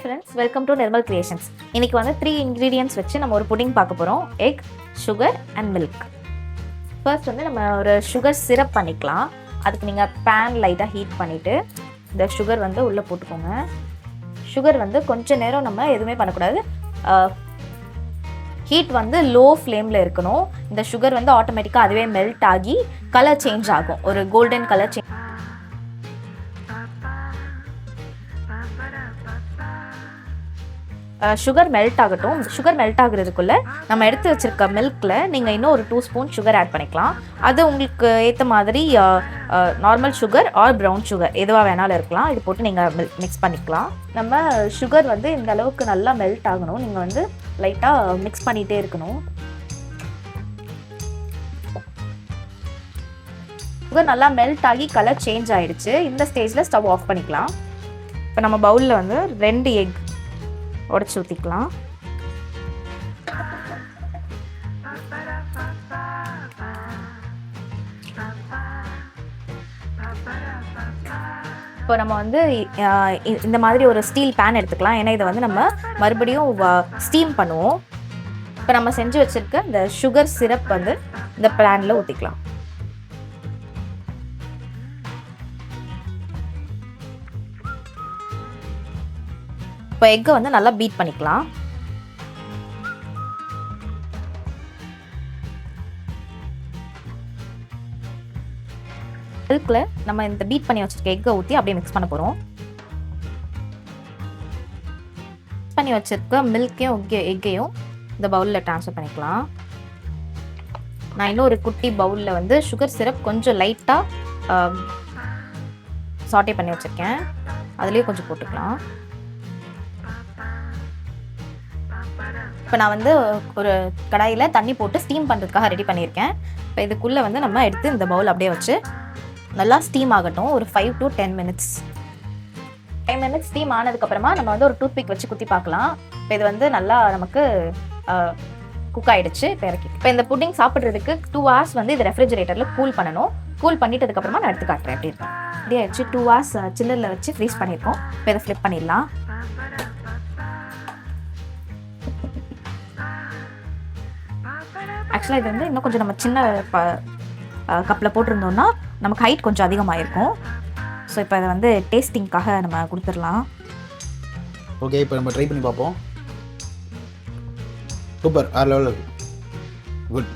Friends, welcome to Nirmal creations. இன்னைக்கு வந்து 3 ingredients வச்சு நம்ம ஒரு புடிங் பார்க்க போகிறோம். Egg, sugar and milk. First வந்து நம்ம ஒரு சுகர் சிரப் பண்ணிக்கலாம். அதுக்கு நீங்கள் பேன் லைட்டாக ஹீட் பண்ணிவிட்டு இந்த சுகர் வந்து உள்ளே போட்டுக்கோங்க. சுகர் வந்து கொஞ்சம் நேரம் நம்ம எதுவுமே பண்ணக்கூடாது. ஹீட் வந்து லோ ஃப்ளேமில் இருக்கணும். இந்த சுகர் வந்து ஆட்டோமேட்டிக்காக அதுவே மெல்ட் ஆகி கலர் சேஞ்ச் ஆகும். ஒரு golden colour change. Sugar melt ஆகட்டும். சுகர் மெல்ட் ஆகுறதுக்குள்ளே நம்ம எடுத்து வச்சுருக்க மில்கில் நீங்கள் இன்னும் ஒரு 2 ஸ்பூன் சுகர் ஆட் பண்ணிக்கலாம். அது உங்களுக்கு ஏற்ற மாதிரி normal sugar R brown sugar எதுவாக வேணாலும் இருக்கலாம். இது போட்டு நீங்கள் மிக்ஸ் பண்ணிக்கலாம். நம்ம சுகர் வந்து இந்த அளவுக்கு நல்லா மெல்ட் ஆகணும். நீங்கள் வந்து லைட்டாக மிக்ஸ் பண்ணிகிட்டே இருக்கணும். சுகர் நல்லா மெல்ட் ஆகி கலர் சேஞ்ச் ஆகிடுச்சு. இந்த ஸ்டேஜில் ஸ்டவ் ஆஃப் பண்ணிக்கலாம். இப்போ நம்ம பவுலில் வந்து 2 எக் உடச்சி ஊற்றிக்கலாம். இப்போ நம்ம வந்து இந்த மாதிரி ஒரு ஸ்டீல் பேன் எடுத்துக்கலாம். ஏன்னா இதை வந்து நம்ம மறுபடியும் ஸ்டீம் பண்ணுவோம். இப்போ நம்ம செஞ்சு வச்சுருக்க இந்த சுகர் சிரப் வந்து இந்த பேனில் ஊற்றிக்கலாம். இப்போ எக்கை வந்து நல்லா பீட் பண்ணிக்கலாம். மில்கில் நம்ம இந்த பீட் பண்ணி வச்சுருக்க எக்கை ஊற்றி அப்படியே மிக்ஸ் பண்ண போகிறோம். மிக்ஸ் பண்ணி வச்சுருக்க மில்க்கையும் எக்கையும் இந்த பவுலில் ட்ரான்ஸ்ஃபர் பண்ணிக்கலாம். நான் இன்னும் ஒரு குட்டி பவுலில் வந்து சுகர் சிரப் கொஞ்சம் லைட்டாக சாட்டே பண்ணி வச்சுருக்கேன். அதுலேயும் கொஞ்சம் போட்டுக்கலாம். இப்போ நான் வந்து ஒரு கடாயில் தண்ணி போட்டு ஸ்டீம் பண்ணுறதுக்காக ரெடி பண்ணியிருக்கேன். இப்போ இதுக்குள்ளே வந்து நம்ம எடுத்து இந்த பவுல் அப்படியே வச்சு நல்லா ஸ்டீம் ஆகட்டும். ஒரு 5 to 10 minutes. 5 minutes ஸ்டீம் ஆனதுக்கப்புறமா நம்ம வந்து ஒரு டூத்பிக் வச்சு குத்தி பார்க்கலாம். இப்போ இது வந்து நல்லா நமக்கு குக் ஆகிடுச்சு. இப்போ இறக்கி இப்போ இந்த புட்டிங் சாப்பிட்றதுக்கு 2 hours வந்து இது ரெஃப்ரிஜரேட்டரில் கூல் பண்ணணும். கூல் பண்ணிட்டதுக்கப்புறமா நான் எடுத்து காட்டுறேன் எப்படி இருக்கும். அப்படியே வச்சு 2 hours சில்லரில் வச்சு ஃப்ரீஸ் பண்ணியிருக்கோம். இப்போ இதை ஃப்ளிப் பண்ணிடலாம். ஆக்சுவலாக இது வந்து இன்னும் கொஞ்சம் நம்ம சின்ன கப்பில் போட்டிருந்தோம்னா நமக்கு ஹைட் கொஞ்சம் அதிகமாக இருக்கும். ஸோ இப்போ அதை வந்து டேஸ்டிங்காக நம்ம கொடுத்துடலாம். ஓகே, இப்போ நம்ம ட்ரை பண்ணி பார்ப்போம். சூப்பர், வேறு லெவலில் குட்.